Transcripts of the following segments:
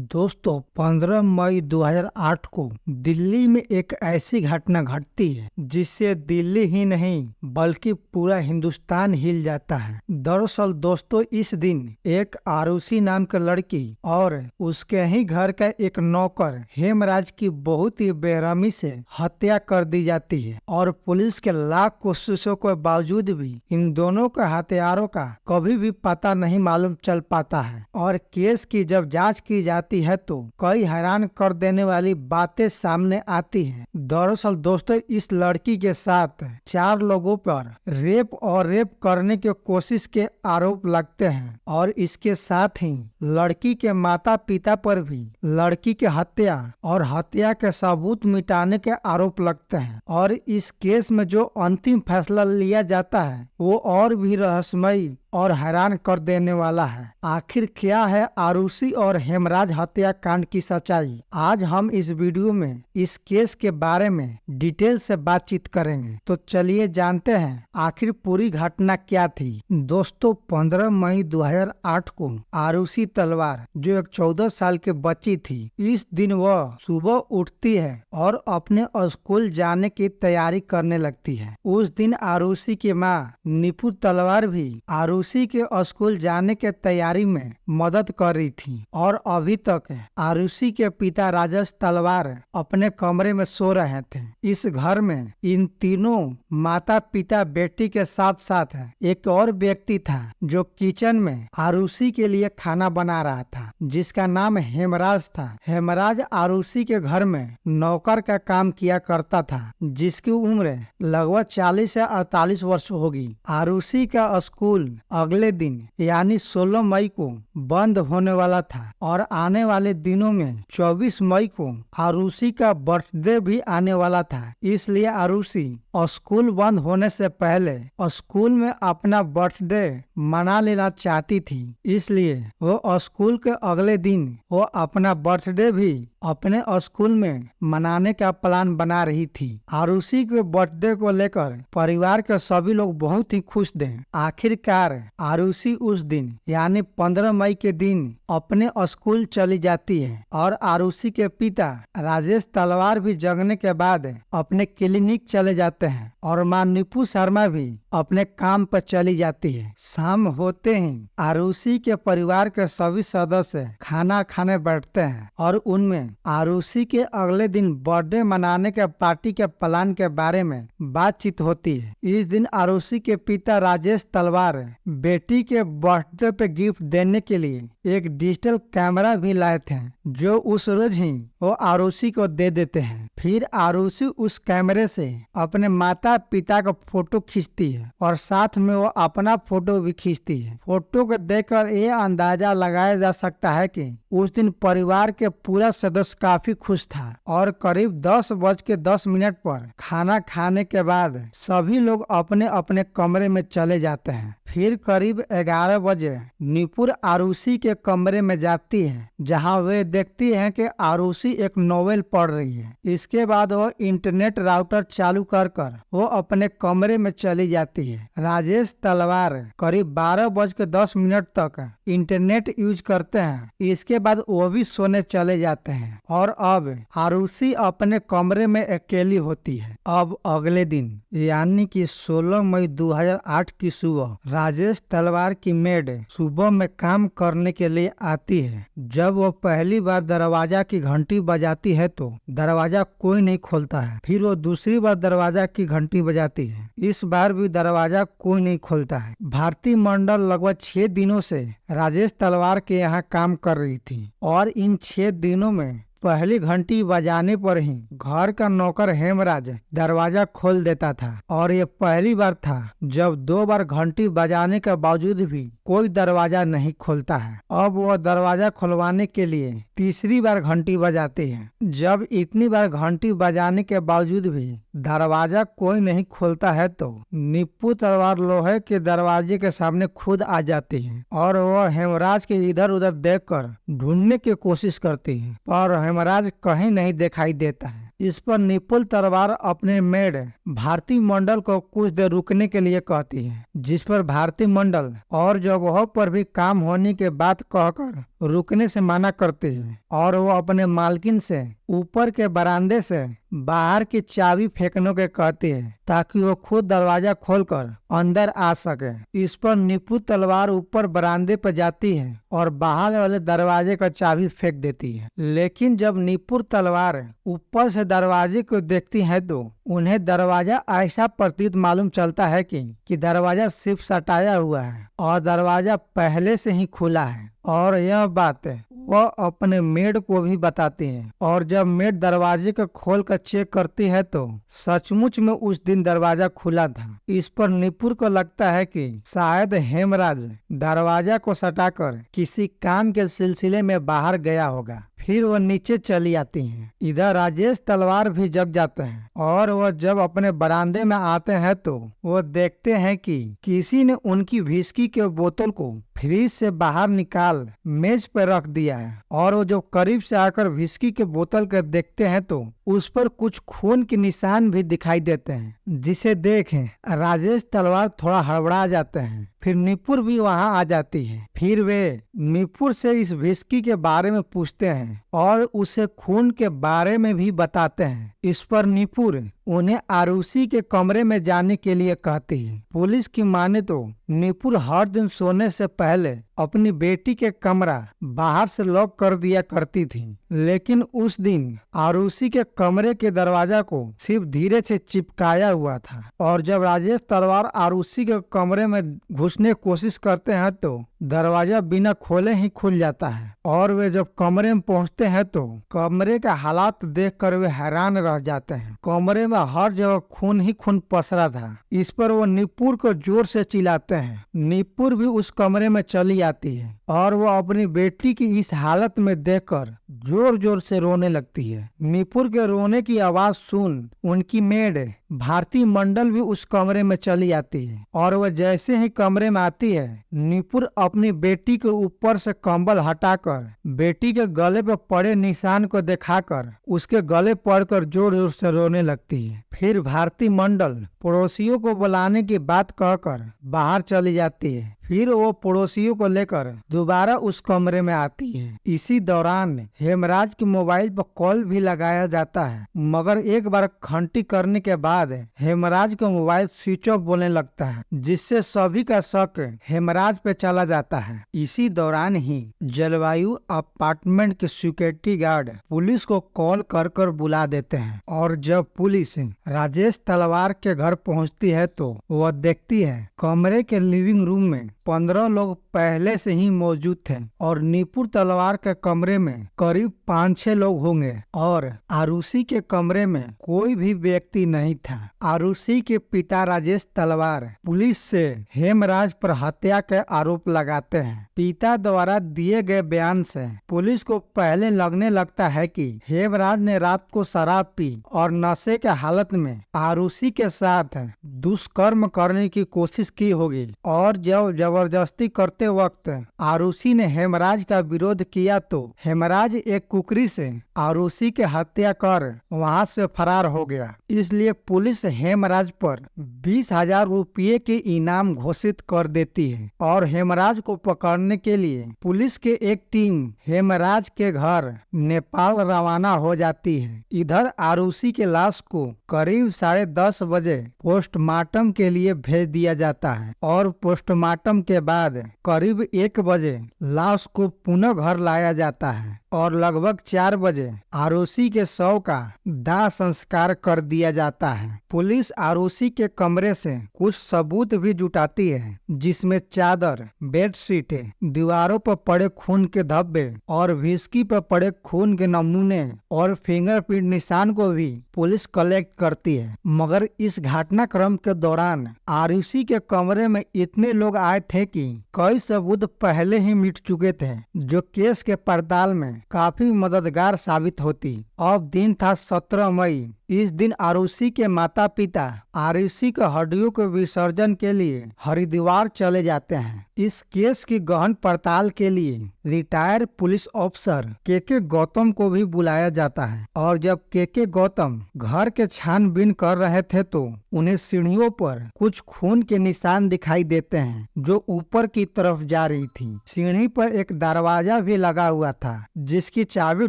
दोस्तों 15 मई 2008 को दिल्ली में एक ऐसी घटना घटती है जिससे दिल्ली ही नहीं बल्कि पूरा हिंदुस्तान हिल जाता है। दरअसल दोस्तों इस दिन एक आरुषि नाम की लड़की और उसके ही घर का एक नौकर हेमराज की बहुत ही बेरहमी से हत्या कर दी जाती है और पुलिस के लाख कोशिशों के बावजूद भी इन दोनों के हत्यारों का कभी भी पता नहीं मालूम चल पाता है। और केस की जब जांच की जाती है तो कई हैरान कर देने वाली बातें सामने आती हैं। दरअसल दोस्तों इस लड़की के साथ 4 लोगों पर रेप करने की कोशिश के आरोप लगते हैं और इसके साथ ही लड़की के माता पिता पर भी लड़की के हत्या और हत्या के सबूत मिटाने के आरोप लगते हैं। और इस केस में जो अंतिम फैसला लिया जाता है वो और भी रहस्यमयी और हैरान कर देने वाला है। आखिर क्या है आरुषि और हेमराज हत्याकांड की सच्चाई? आज हम इस वीडियो में इस केस के बारे में डिटेल से बातचीत करेंगे। तो चलिए जानते हैं आखिर पूरी घटना क्या थी। दोस्तों 15 मई 2008 को आरुषि तलवार जो एक 14 साल की बच्ची थी, इस दिन वह सुबह उठती है और अपने स्कूल जाने की तैयारी करने लगती है। उस दिन आरुषि की माँ नीपू तलवार भी आरुषि के स्कूल जाने के तैयारी में मदद कर रही थी और अभी तक आरुषि के पिता राजेश तलवार अपने कमरे में सो रहे थे। इस घर में इन तीनों माता पिता बेटी के साथ साथ एक और व्यक्ति था जो किचन में आरुषि के लिए खाना बना रहा था, जिसका नाम हेमराज था। हेमराज आरुषि के घर में नौकर का काम किया करता था, जिसकी उम्र लगभग 40 से 48 वर्ष होगी। आरुषि का स्कूल अगले दिन यानी 16 मई को बंद होने वाला था और आने वाले दिनों में 24 मई को आरुषि का बर्थडे भी आने वाला था। इसलिए आरुषि स्कूल बंद होने से पहले स्कूल में अपना बर्थडे मना लेना चाहती थी। इसलिए वो स्कूल के अगले दिन वो अपना बर्थडे भी अपने स्कूल में मनाने का प्लान बना रही थी। आरुषि के बर्थडे को लेकर परिवार के सभी लोग बहुत ही खुश थे। आखिरकार आरुषि उस दिन यानी 15 मई के दिन अपने स्कूल चली जाती है और आरुषि के पिता राजेश तलवार भी जगने के बाद अपने क्लिनिक चले जाते हैं और मां नीपू शर्मा भी अपने काम पर चली जाती है। शाम होते ही आरुषि के परिवार के सभी सदस्य खाना खाने बैठते हैं और उनमें आरुषि के अगले दिन बर्थडे मनाने के पार्टी के प्लान के बारे में बातचीत होती है। इस दिन आरुषि के पिता राजेश तलवार बेटी के बर्थडे पे गिफ्ट देने के लिए एक डिजिटल कैमरा भी लाए थे, जो उस रोज ही वो आरुषि को दे देते हैं। फिर आरुषि उस कैमरे से अपने माता पिता का फोटो खींचती है और साथ में वो अपना फोटो भी खींचती है। फोटो को देखकर ये अंदाजा लगाया जा सकता है कि उस दिन परिवार के पूरा सदस्य काफी खुश था और करीब 10:10 पर खाना खाने के बाद सभी लोग अपने अपने कमरे में चले जाते हैं। फिर करीब 11 बजे नीपुर आरुषि के कमरे में जाती है, जहां वे देखती हैं कि आरुषि एक नोवेल पढ़ रही है। इसके बाद वो इंटरनेट राउटर चालू कर वो अपने कमरे में चली जाती है। राजेश तलवार करीब 12:10 तक इंटरनेट यूज करते हैं। इसके बाद वो भी सोने चले जाते हैं और अब आरुषि अपने कमरे में अकेली होती है। अब अगले दिन यानी कि 16 मई 2008 की सुबह राजेश तलवार की मेड सुबह में काम करने के लिए आती है। जब वो पहली बार दरवाजा की घंटी बजाती है तो दरवाजा कोई नहीं खोलता है। फिर वो दूसरी बार दरवाजा की घंटी बजाती है, इस बार भी दरवाजा कोई नहीं खोलता है। भारती मंडल लगभग 6 दिनों से राजेश तलवार के यहाँ काम कर रही थी और इन 6 दिनों में पहली घंटी बजाने पर ही घर का नौकर हेमराज दरवाजा खोल देता था और ये पहली बार था जब 2 बार घंटी बजाने के बावजूद भी कोई दरवाजा नहीं खोलता है। अब वो दरवाजा खुलवाने के लिए तीसरी बार घंटी बजाते हैं। जब इतनी बार घंटी बजाने के बावजूद भी दरवाजा कोई नहीं खोलता है तो नीपू तलवार लोहे के दरवाजे के सामने खुद आ जाती है और वह हेमराज के इधर उधर देखकर ढूंढने की कोशिश करती है, पर हेमराज कहीं नहीं दिखाई देता है। इस पर निपुल तलवार अपने मेड भारती मंडल को कुछ देर रुकने के लिए कहती है, जिस पर भारती मंडल और जगहों पर भी काम होने के बाद कहकर रुकने से मना करती है और वो अपने मालकिन से ऊपर के बरामदे से बाहर की चाबी फेंकने के कहती है ताकि वो खुद दरवाजा खोलकर अंदर आ सके। इस पर निपुल तलवार ऊपर बरामदे पर जाती है और बाहर वाले दरवाजे का चाबी फेंक देती है। लेकिन जब निपुल तलवार ऊपर से दरवाजे को देखती है तो उन्हें दरवाजा ऐसा प्रतीत मालूम चलता है कि दरवाजा सिर्फ सटाया हुआ है और दरवाजा पहले से ही खुला है। और यह बात वह अपने मेड को भी बताती है और जब मेड दरवाजे को खोल कर चेक करती है तो सचमुच में उस दिन दरवाजा खुला था। इस पर निपुर को लगता है कि शायद हेमराज दरवाजा को सटाकर किसी काम के सिलसिले में बाहर गया होगा। फिर वह नीचे चली आती हैं। इधर राजेश तलवार भी जग जाते हैं और वह जब अपने बरामदे में आते हैं तो वह देखते हैं कि किसी ने उनकी विस्की के बोतल को फ्रिज से बाहर निकाल मेज पर रख दिया है और वो जो करीब से आकर विस्की के बोतल को देखते हैं तो उस पर कुछ खून के निशान भी दिखाई देते हैं, जिसे देखें राजेश तलवार थोड़ा हड़बड़ा जाते हैं। फिर निपुर भी वहां आ जाती है। फिर वे निपुर से इस विस्की के बारे में पूछते हैं और उसे खून के बारे में भी बताते हैं। इस पर निपुर उन्हें आरुषि के कमरे में जाने के लिए कहती है। पुलिस की माने तो निपुर हर दिन सोने से पहले अपनी बेटी के कमरा बाहर से लॉक कर दिया करती थी, लेकिन उस दिन आरुषि के कमरे के दरवाजा को सिर्फ धीरे से चिपकाया हुआ था और जब राजेश तलवार आरुषि के कमरे में घुसने की कोशिश करते हैं तो दरवाजा बिना खोले ही खुल जाता है और वे जब कमरे में पहुंचते हैं तो कमरे के हालात देखकर वे हैरान रह जाते हैं। कमरे में हर जगह खून ही खून पसरा था। इस पर वो निपुर को जोर से चिल्लाते हैं। निपुर भी उस कमरे में चली आती है और वो अपनी बेटी की इस हालत में देखकर जोर जोर से रोने लगती है। निपुर के रोने की आवाज सुन उनकी मेड भारती मंडल भी उस कमरे में चली आती है और वह जैसे ही कमरे में आती है निपुर अपनी बेटी के ऊपर से कंबल हटाकर बेटी के गले पर पड़े निशान को दिखाकर उसके गले पड़कर जोर जोर से रोने लगती है। फिर भारती मंडल पड़ोसियों को बुलाने की बात कहकर बाहर चली जाती है। फिर वो पड़ोसियों को लेकर दोबारा उस कमरे में आती है। इसी दौरान हेमराज के मोबाइल पर कॉल भी लगाया जाता है, मगर एक बार घंटी करने के बाद हेमराज का मोबाइल स्विच ऑफ बोलने लगता है, जिससे सभी का शक हेमराज पे चला जाता है। इसी दौरान ही जलवायु अपार्टमेंट के सिक्योरिटी गार्ड पुलिस को कॉल कर कर बुला देते हैं और जब पुलिस राजेश तलवार के घर पहुंचती है तो वह देखती है कमरे के लिविंग रूम में 15 लोग पहले से ही मौजूद थे और निपुर तलवार के कमरे में करीब 5-6 लोग होंगे और आरुषि के कमरे में कोई भी व्यक्ति नहीं था। आरुषि के पिता राजेश तलवार पुलिस से हेमराज पर हत्या के आरोप लगाते हैं। पिता द्वारा दिए गए बयान से पुलिस को पहले लगने लगता है कि हेमराज ने रात को शराब पी और नशे के हालत में आरुषि के साथ दुष्कर्म करने की कोशिश की होगी और जब जबरदस्ती करते वक्त आरुषि ने हेमराज का विरोध किया तो हेमराज एक कुकरी से आरुषि के हत्या कर वहां से फरार हो गया। इसलिए पुलिस हेमराज पर 20,000 रुपये के इनाम घोषित कर देती है और हेमराज को पकड़ने के लिए पुलिस के एक टीम हेमराज के घर नेपाल रवाना हो जाती है। इधर आरुषि के लाश को करीब 10:30 बजे पोस्टमार्टम के लिए भेज दिया जाता है और पोस्टमार्टम के बाद करीब 1 बजे लाश को पुनः घर लाया जाता है और लगभग 4 बजे आरुषि के शव का दाह संस्कार कर दिया जाता है। पुलिस आरुषि के कमरे से कुछ सबूत भी जुटाती है, जिसमें चादर, बेडशीटें, दीवारों पर पड़े खून के धब्बे और विस्की पर पड़े खून के नमूने और फिंगरप्रिंट निशान को भी पुलिस कलेक्ट करती है। मगर इस घटनाक्रम के दौरान आरुषि के कमरे में इतने लोग आए थे कि कई सबूत पहले ही मिट चुके थे, जो केस के पड़ताल में काफी मददगार साबित होती। अब दिन था 17 मई इस दिन आरुषि के माता पिता आरुषि के हड्डियों के विसर्जन के लिए हरिद्वार चले जाते हैं। इस केस की गहन पड़ताल के लिए रिटायर्ड पुलिस ऑफिसर के गौतम को भी बुलाया जाता है और जब के गौतम घर के छानबीन कर रहे थे तो उन्हें सीढ़ियों पर कुछ खून के निशान दिखाई देते हैं जो ऊपर की तरफ जा रही थी। सीढ़ी पर एक दरवाजा भी लगा हुआ था जिसकी चाबी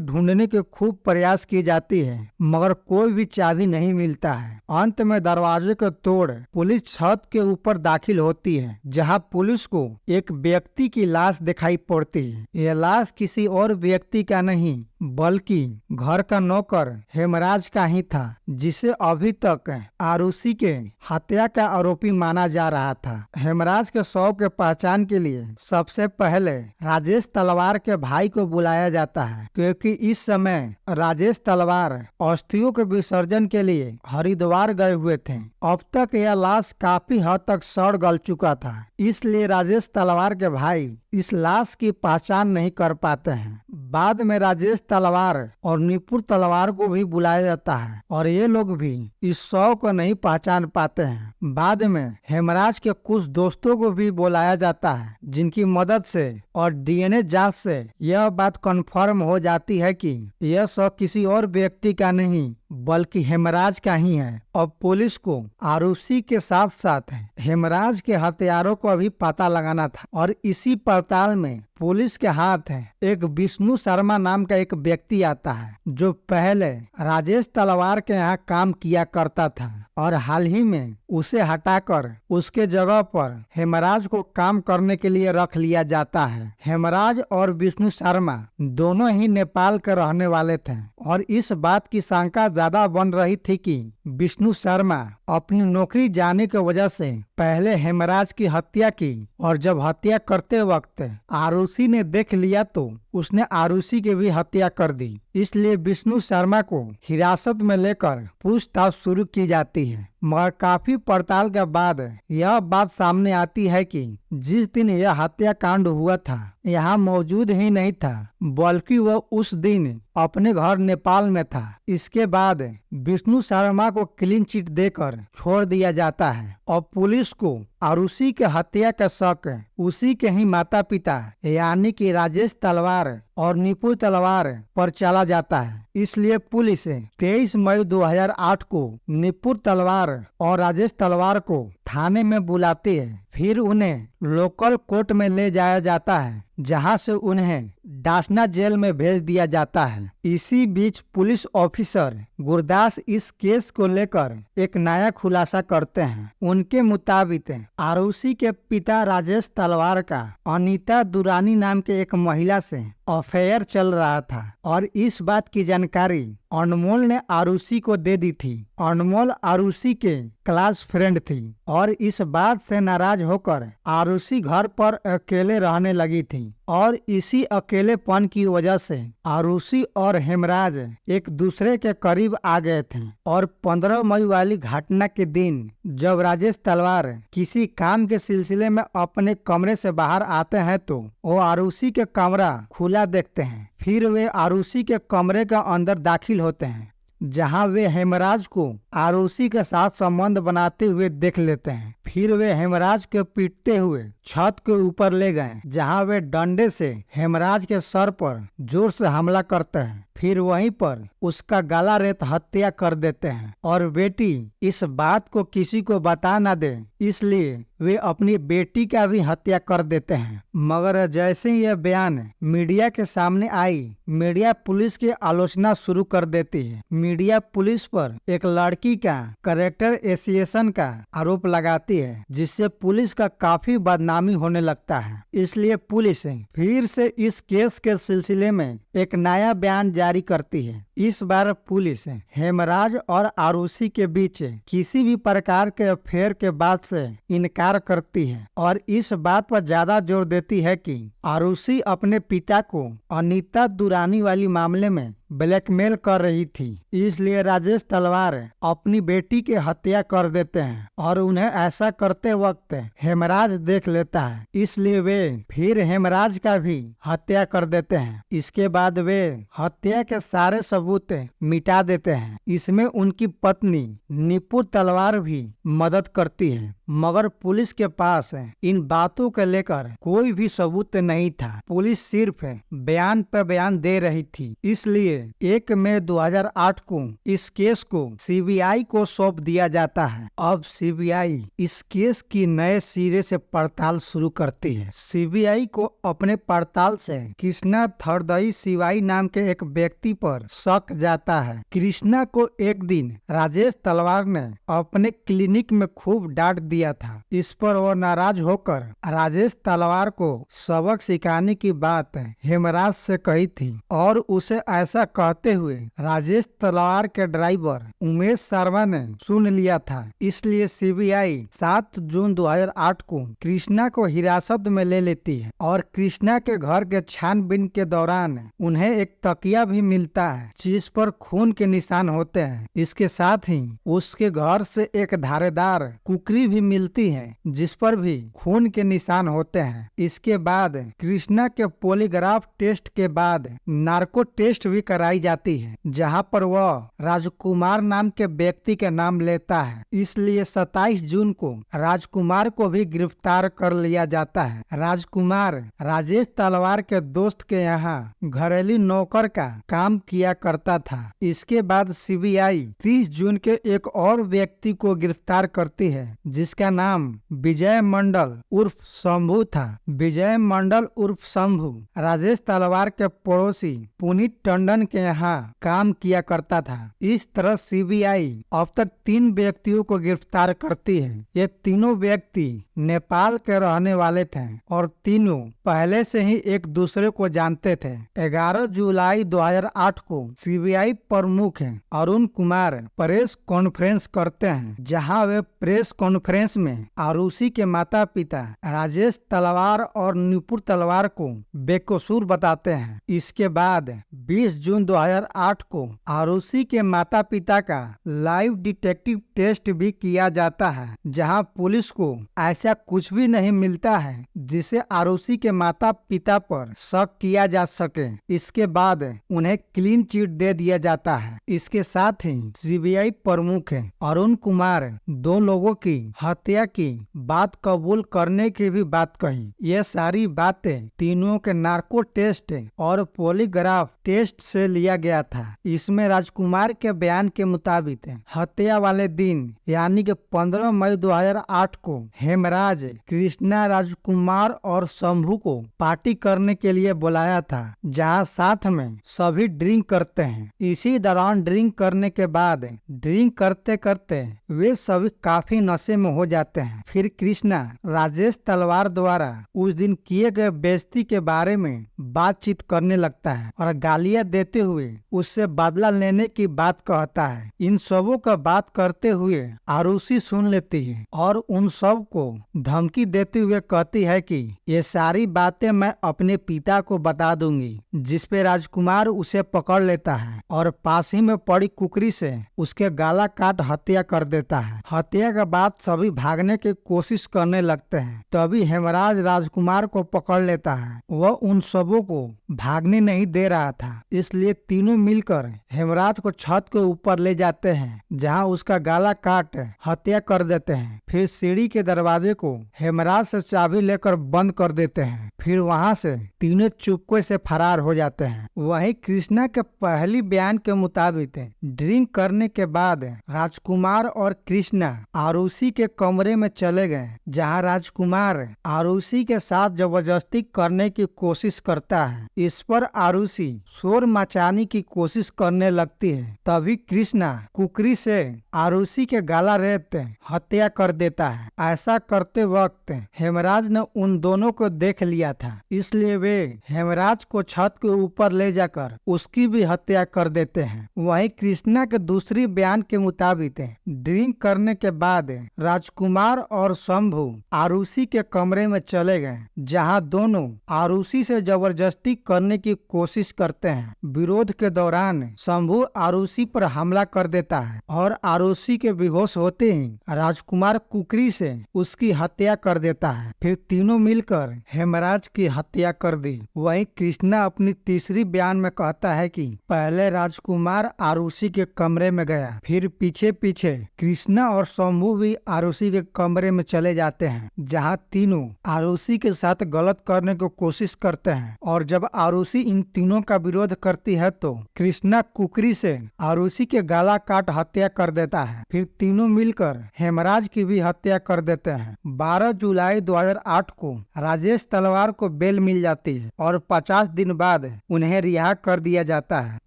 ढूंढने के खूब प्रयास की जाती है मगर कोई भी चाबी नहीं मिलता है। अंत में दरवाजे को तोड़ पुलिस छत के ऊपर दाखिल होती है जहां पुलिस को एक व्यक्ति की लाश दिखाई पड़ती है। यह लाश किसी और व्यक्ति का नहीं बल्कि घर का नौकर हेमराज का ही था जिसे अभी तक आरुषि के हत्या का आरोपी माना जा रहा था। हेमराज के शव के पहचान के लिए सबसे पहले राजेश तलवार के भाई को बुलाया जाता है क्योंकि इस समय राजेश तलवार अस्थियों के विसर्जन के लिए हरिद्वार गए हुए थे। अब तक यह लाश काफी हद तक सड़ गल चुका था इसलिए राजेश तलवार के भाई इस लाश की पहचान नहीं कर पाते हैं। बाद में राजेश तलवार और निपुर तलवार को भी बुलाया जाता है और ये लोग भी इस शव को नहीं पहचान पाते हैं। बाद में हेमराज के कुछ दोस्तों को भी बुलाया जाता है जिनकी मदद से और डीएनए जांच से यह बात कंफर्म हो जाती है कि यह शव किसी और व्यक्ति का नहीं बल्कि हेमराज का ही है। अब पुलिस को आरुषि के साथ साथ हेमराज के हथियारों को भी पता लगाना था और इसी पड़ताल में पुलिस के हाथ एक विष्णु शर्मा नाम का एक व्यक्ति आता है जो पहले राजेश तलवार के यहाँ काम किया करता था और हाल ही में उसे हटाकर उसके जगह पर हेमराज को काम करने के लिए रख लिया जाता है। हेमराज और विष्णु शर्मा दोनों ही नेपाल के रहने वाले थे और इस बात की शंका ज्यादा बन रही थी कि विष्णु शर्मा अपनी नौकरी जाने की वजह से पहले हेमराज की हत्या की और जब हत्या करते वक्त आरुषि ने देख लिया तो उसने आरुषि की भी हत्या कर दी। इसलिए विष्णु शर्मा को हिरासत में लेकर पूछताछ शुरू की जाती है मगर काफी पड़ताल के बाद यह बात सामने आती है कि जिस दिन यह हत्याकांड हुआ था यहाँ मौजूद ही नहीं था बल्कि वह उस दिन अपने घर नेपाल में था। इसके बाद विष्णु शर्मा को क्लीन चिट देकर छोड़ दिया जाता है और पुलिस को आरुषि के हत्या का शक उसी के ही माता पिता यानी कि राजेश तलवार और निपुर तलवार पर चला जाता है। इसलिए पुलिस 23 मई 2008 को निपुर तलवार और राजेश तलवार को थाने में बुलाती है। फिर उन्हें लोकल कोर्ट में ले जाया जाता है जहां से उन्हें डासना जेल में भेज दिया जाता है। इसी बीच पुलिस ऑफिसर गुरदास इस केस को लेकर एक नया खुलासा करते हैं। उनके मुताबिक आरुषि के पिता राजेश तलवार का अनीता दुरानी नाम के एक महिला से अफेयर चल रहा था और इस बात की जानकारी अनमोल ने आरुषि को दे दी थी। अनमोल आरुषि के क्लास फ्रेंड थी और इस बात से नाराज होकर आरुषि घर पर अकेले रहने लगी थी और इसी अकेलेपन की वजह से आरुषि और हेमराज एक दूसरे के करीब आ गए थे और 15 मई वाली घटना के दिन जब राजेश तलवार किसी काम के सिलसिले में अपने कमरे से बाहर आते हैं तो वो आरुषि के कमरा खुला देखते हैं। फिर वे आरुषि के कमरे के अंदर दाखिल होते हैं जहां वे हेमराज को आरुषि के साथ संबंध बनाते हुए देख लेते हैं। फिर वे हेमराज के पीटते हुए छत के ऊपर ले गए जहां वे डंडे से हेमराज के सर पर जोर से हमला करते हैं। फिर वहीं पर उसका गला रेत हत्या कर देते हैं और बेटी इस बात को किसी को बता न दे इसलिए वे अपनी बेटी का भी हत्या कर देते हैं। मगर जैसे ही यह बयान मीडिया के सामने आई मीडिया पुलिस की आलोचना शुरू कर देती है। मीडिया पुलिस पर एक लड़की का कैरेक्टर एसोसिएशन का आरोप लगाती है जिससे पुलिस का काफी बदनामी होने लगता है। इसलिए पुलिस फिर से इस केस के सिलसिले में एक नया बयान जारी करती है। इस बार पुलिस हेमराज और आरुषि के बीच किसी भी प्रकार के अफेयर के बात से इनकार करती है और इस बात पर ज्यादा जोर देती है कि आरुषि अपने पिता को अनीता दुरानी वाली मामले में ब्लैकमेल कर रही थी। इसलिए राजेश तलवार अपनी बेटी की हत्या कर देते हैं और उन्हें ऐसा करते वक्त हेमराज देख लेता है, इसलिए वे फिर हेमराज का भी हत्या कर देते हैं। इसके बाद वे हत्या के सारे सबूत मिटा देते हैं। इसमें उनकी पत्नी निपुर तलवार भी मदद करती है, मगर पुलिस के पास इन बातों को लेकर कोई भी सबूत नहीं था। पुलिस सिर्फ बयान पर बयान दे रही थी। इसलिए 1 मई 2008 को इस केस को सीबीआई को सौंप दिया जाता है। अब सीबीआई इस केस की नए सिरे से पड़ताल शुरू करती है। सीबीआई को अपने पड़ताल से कृष्णा थरदई शिवाई नाम के एक व्यक्ति पर शक जाता है। कृष्णा को एक दिन राजेश तलवार ने अपने क्लिनिक में खूब डांट दिया था। इस पर वो नाराज होकर राजेश तलवार को सबक सिखाने की बात हेमराज से कही थी और उसे ऐसा कहते हुए राजेश तलवार के ड्राइवर उमेश शर्मा ने सुन लिया था। इसलिए सीबीआई 7 जून 2008 को कृष्णा को हिरासत में ले लेती है और कृष्णा के घर के छानबीन के दौरान उन्हें एक तकिया भी मिलता है जिस पर खून के निशान होते हैं। इसके साथ ही उसके घर से एक धारेदार कुकरी भी मिलती है जिस पर भी खून के निशान होते हैं। इसके बाद कृष्णा के पॉलीग्राफ टेस्ट के बाद नार्को टेस्ट भी कराई जाती है जहां पर वह राजकुमार नाम के व्यक्ति के नाम लेता है। इसलिए 27 जून को राजकुमार को भी गिरफ्तार कर लिया जाता है। राजकुमार राजेश तलवार के दोस्त के यहाँ घरेलू नौकर का काम किया करता था। इसके बाद सीबीआई 30 जून के एक और व्यक्ति को गिरफ्तार करती है जिसका नाम विजय मंडल उर्फ शंभू था। विजय मंडल उर्फ शंभू राजेश तलवार के पड़ोसी पुनीत टंडन के यहाँ काम किया करता था। इस तरह सीबीआई अब तक 3 व्यक्तियों को गिरफ्तार करती है। ये तीनों व्यक्ति नेपाल के रहने वाले थे और तीनों पहले से ही एक दूसरे को जानते थे। 11 जुलाई 2008 को सीबीआई प्रमुख अरुण कुमार प्रेस कॉन्फ्रेंस करते हैं जहां वे प्रेस कॉन्फ्रेंस में आरुषि के माता पिता राजेश तलवार और निपुर तलवार को बेकसूर बताते हैं। इसके बाद 20 जून 2008 को आरुषि के माता पिता का लाइव डिटेक्टिव टेस्ट भी किया जाता है जहां पुलिस को ऐसा कुछ भी नहीं मिलता है जिसे आरुषि के माता पिता पर शक किया जा सके। इसके बाद उन्हें क्लीन चिट दे दिया जाता है। इसके साथ ही सीबीआई प्रमुख अरुण कुमार 2 लोगों की हत्या की बात कबूल करने की भी बात कही। ये सारी बातें तीनों के नार्को टेस्ट और पॉलीग्राफ टेस्ट से लिया गया था। इसमें राजकुमार के बयान के मुताबिक हत्या वाले दिन यानी कि 15 मई 2008 को हेमराज कृष्णा राजकुमार और शंभू को पार्टी करने के लिए बुलाया था जहां साथ में सभी ड्रिंक करते हैं। इसी दौरान ड्रिंक करने के बाद ड्रिंक करते करते वे सभी काफी नशे में हो जाते हैं। फिर कृष्णा राजेश तलवार द्वारा उस दिन किए गए बेइज्जती के बारे में बातचीत करने लगता है और गालियां देते हुए उससे बदला लेने की बात कहता है। इन सबों का बात करते हुए आरुषि सुन लेती है और उन सब को धमकी देते हुए कहती है कि ये सारी बातें मैं अपने पिता को बता दूंगी, जिस पे राजकुमार उसे पकड़ लेता है और पास ही में पड़ी कुकरी से उसके गला काट हत्या कर देता है। हत्या के बाद सभी भागने की कोशिश करने लगते हैं। तभी हेमराज राजकुमार को पकड़ लेता है। वह उन सबों को भागने नहीं दे रहा था, इसलिए तीनों मिलकर हेमराज को छत के ऊपर ले जाते हैं जहां उसका गला काट हत्या कर देते हैं। फिर सीढ़ी के दरवाजे को हेमराज से चाबी लेकर बंद कर देते हैं। फिर वहां से तीनों चुपके से फरार हो जाते हैं। वहीं कृष्णा के पहली बयान के मुताबिक ड्रिंक करने के बाद राजकुमार और कृष्णा आरुषि के कमरे में चले गए जहां राजकुमार आरुषि के साथ जबरदस्ती करने की कोशिश करता है। इस पर आरुषि शोर मचाने की कोशिश करने लगती है। तभी कृष्णा कुकरी से आरुषि के गला रेत हत्या कर देता है। ऐसा करते वक्त हेमराज ने उन दोनों को देख लिया था, इसलिए वे हेमराज को छत के ऊपर ले जाकर उसकी भी हत्या कर देते हैं। वहीं कृष्णा के दूसरी बयान के मुताबिक ड्रिंक करने के बाद राजकुमार और शंभू आरुषि के कमरे में चले गए जहां दोनों आरुषि से जबरदस्ती करने की कोशिश करते हैं। विरोध के दौरान शंभू आरुषि पर हमला कर देता है और आरुषि के बेहोश होते ही राजकुमार कुकरी से उसकी हत्या कर देता है। फिर तीनों मिलकर हेमराज की हत्या कर दी। वहीं कृष्णा अपनी तीसरी बयान में कहता है कि पहले राजकुमार आरुषि के कमरे में गया, फिर पीछे पीछे कृष्णा और शंभू भी आरुषि के कमरे में चले जाते हैं, जहां तीनों आरुषि के साथ गलत करने की कोशिश करते हैं। और जब आरुषि इन तीनों का विरोध करती है तो कृष्णा कुकरी से आरुषि के गला काट हत्या कर देता है। फिर तीनों मिलकर हेमराज की भी हत्या कर देते हैं। 12 जुलाई 2008 को राजेश तलवार को बेल मिल जाती है और 50 दिन बाद उन्हें रिहा कर दिया जाता है।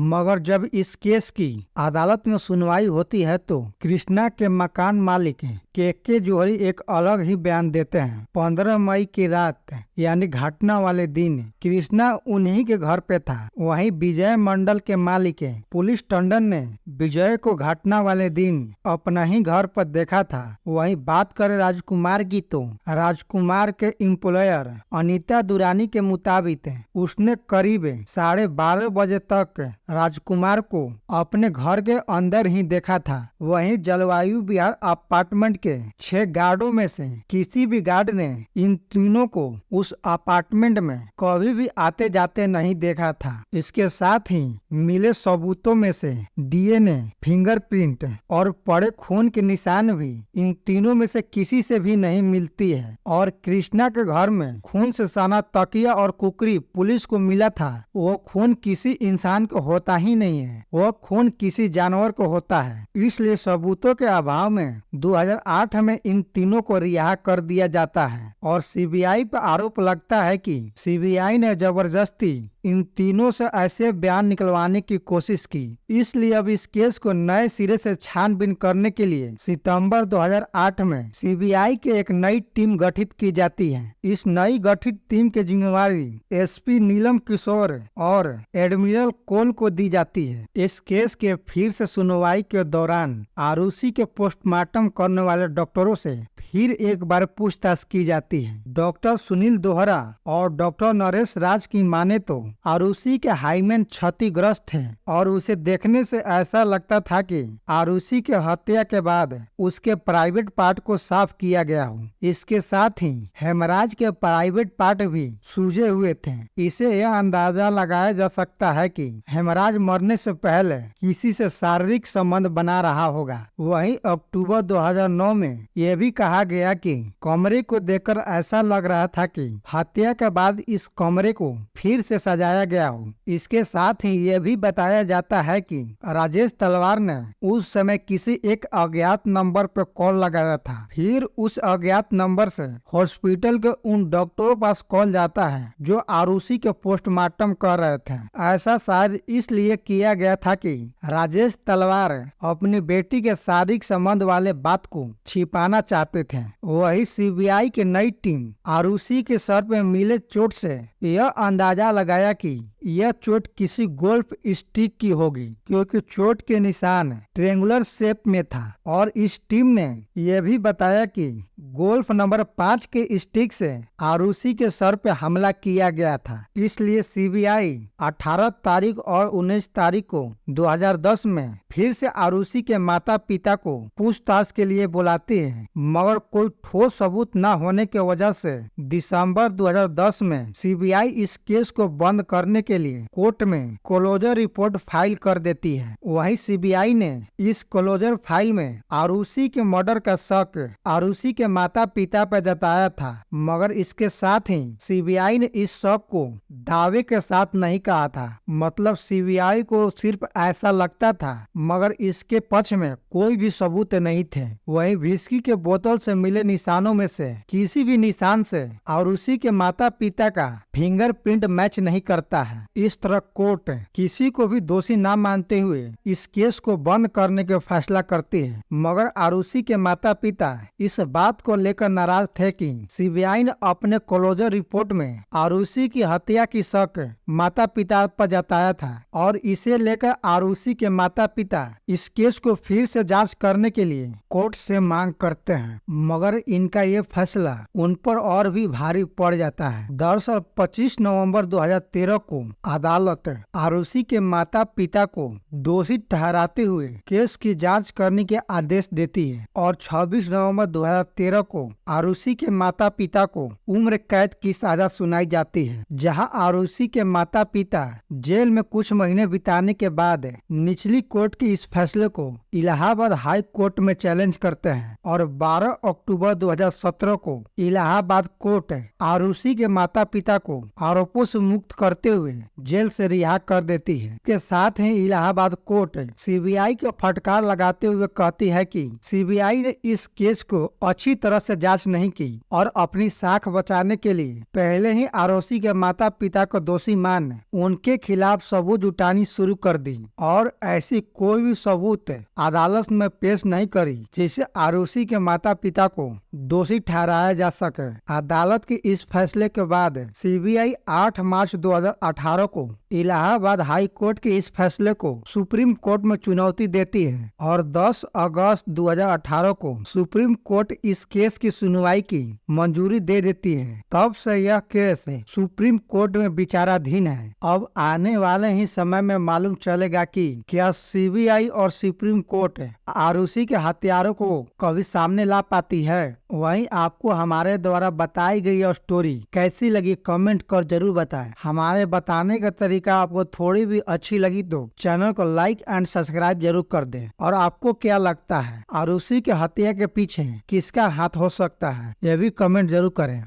मगर जब इस केस की अदालत में सुनवाई होती है तो कृष्णा के मकान मालिक के जोहरी एक अलग ही बयान देते हैं। 15 मई की रात यानी घटना वाले दिन कृष्णा उन्हीं के घर पे था। वहीं विजय मंडल के मालिक पुलिस टंडन ने विजय को घटना वाले दिन अपना ही घर पर देखा था। वहीं बात करें राजकुमार की तो राजकुमार के एम्प्लॉयर अनीता दुरानी के मुताबिक उसने करीब 12:30 बजे तक राजकुमार को अपने घर के अंदर ही देखा था। वहीं जलवायु विहार अपार्टमेंट के 6 गार्डों में से किसी भी गार्ड ने इन तीनों को उस अपार्टमेंट में कभी भी आते जाते नहीं देखा था। इसके साथ ही मिले सबूतों में से डीएनए, फिंगरप्रिंट और पड़े खून के निशान भी इन तीनों में से किसी से भी नहीं मिलती है। और कृष्णा के घर में खून से सना तकिया और कुकरी पुलिस को मिला था, वो खून किसी इंसान को होता ही नहीं है, वो खून किसी जानवर को होता है। इसलिए सबूतों के अभाव में 2008 में इन तीनों को रिहा कर दिया जाता है और सीबीआई पर आरोप लगता है कि सीबीआई ने जबरदस्ती इन तीनों से ऐसे बयान निकलवाने की कोशिश की। इसलिए अब इस केस को नए सिरे से छानबीन करने के लिए सितंबर 2008 में सीबीआई की एक नई टीम गठित की जाती है। इस नई गठित टीम की जिम्मेवारी एसपी नीलम किशोर और एडमिरल कोल को दी जाती है। इस केस के फिर से सुनवाई के दौरान आरुषि के पोस्टमार्टम करने वाले डॉक्टरों से फिर एक बार पूछताछ की जाती है। डॉक्टर सुनील दोहरा और डॉक्टर नरेश राज की माने तो आरुषि के हाइमेन क्षतिग्रस्त है और उसे देखने से ऐसा लगता था कि आरुषि के हत्या के बाद उसके प्राइवेट पार्ट को साफ किया गया हो। इसके साथ ही हेमराज के प्राइवेट पार्ट भी सूजे हुए थे। इसे यह अंदाजा लगाया जा सकता है कि हेमराज मरने से पहले किसी से शारीरिक संबंध बना रहा होगा। वहीं अक्टूबर 2009 में यह भी कहा गया कि कमरे को देखकर ऐसा लग रहा था कि हत्या के बाद इस कमरे को फिर से सजाया गया हो। इसके साथ ही यह भी बताया जाता है कि राजेश तलवार ने उस समय किसी एक अज्ञात नंबर पर कॉल लगाया था। फिर उस अज्ञात नंबर से हॉस्पिटल के उन डॉक्टरों पास कॉल जाता है जो आरुषि के पोस्टमार्टम कर रहे थे। ऐसा शायद इसलिए किया गया था कि राजेश तलवार अपनी बेटी के शारीरिक संबंध वाले बात को छिपाना चाहते थे। वही सीबीआई की नई टीम आरुषि के सर पे मिले चोट से यह अंदाजा लगाया कि यह चोट किसी गोल्फ स्टिक की होगी, क्योंकि चोट के निशान ट्रेंगुलर शेप में था। और इस टीम ने यह भी बताया कि गोल्फ नंबर 5 के स्टिक से आरुषि के सर पे हमला किया गया था। इसलिए सीबीआई 18 तारीख और 19 तारीख को 2010 में फिर से आरुषि के माता पिता को पूछताछ के लिए बुलाती है, मगर कोई ठोस सबूत न होने की वजह से दिसंबर 2010 में सीबीआई इस केस को बंद करने के लिए कोर्ट में क्लोजर रिपोर्ट फाइल कर देती है। वहीं सीबीआई ने इस क्लोजर फाइल में आरुषि के मर्डर का शक आरुषि के माता पिता पर जताया था, मगर इसके साथ ही सीबीआई ने इस शक को दावे के साथ नहीं कहा था। मतलब सीबीआई को सिर्फ ऐसा लगता था, मगर इसके पक्ष में कोई भी सबूत नहीं थे। वहीं विस्की के बोतल से मिले निशानों में से किसी भी निशान से आरुषि के माता पिता का फिंगरप्रिंट मैच नहीं करता है। इस तरह कोर्ट किसी को भी दोषी न मानते हुए इस केस को बंद करने का फैसला करती है, मगर आरुषि के माता पिता इस बात को लेकर नाराज थे कि सीबीआई ने अपने क्लोजर रिपोर्ट में आरुषि की हत्या की शक माता पिता पर जताया था और इसे लेकर आरुषि के माता पिता इस केस को फिर से जांच करने के लिए कोर्ट से मांग करते हैं। मगर इनका ये फैसला उन पर और भी भारी पड़ जाता है। दरअसल 25 नवंबर 2013 को अदालत आरुषि के माता पिता को दोषी ठहराते हुए केस की जांच करने के आदेश देती है और 26 नवंबर 2013 को आरुषि के माता पिता को उम्र कैद की सजा सुनाई जाती है, जहां आरुषि के माता पिता जेल में कुछ महीने बिताने के बाद निचली कोर्ट के इस फैसले को इलाहाबाद हाई कोर्ट में चैलेंज करते हैं और 12 अक्टूबर 2017 को इलाहाबाद कोर्ट आरुषि के माता पिता को आरोपों से मुक्त करते हुए जेल से रिहा कर देती है। के साथ ही इलाहाबाद कोर्ट सीबीआई को फटकार लगाते हुए कहती है कि सीबीआई ने इस केस को अच्छी तरह से जांच नहीं की और अपनी साख बचाने के लिए पहले ही आरुषि के माता पिता को दोषी मान उनके खिलाफ सबूत जुटानी शुरू कर दी और ऐसी कोई भी सबूत अदालत में पेश नहीं करी जिससे आरुषि के माता पिता को दोषी ठहराया जा सके। अदालत के इस फैसले के बाद सीबीआई 8 मार्च 2018 को इलाहाबाद हाई कोर्ट के इस फैसले को सुप्रीम कोर्ट में चुनौती देती है और 10 अगस्त 2018 को सुप्रीम कोर्ट इस केस की सुनवाई की मंजूरी दे देती है। तब से यह केस सुप्रीम कोर्ट में विचाराधीन है। अब आने वाले ही समय में मालूम चलेगा कि क्या सीबीआई और सुप्रीम कोर्ट आरुषि के हत्यारों को कभी सामने ला पाती है। वहीं आपको हमारे द्वारा बताई गई यह स्टोरी कैसी लगी कमेंट कर जरूर बताएं। हमारे बताने का तरीका आपको थोड़ी भी अच्छी लगी तो चैनल को लाइक एंड सब्सक्राइब जरूर कर दें। और आपको क्या लगता है आरुषि के हत्या के पीछे किसका हाथ हो सकता है, यह भी कमेंट जरूर करें।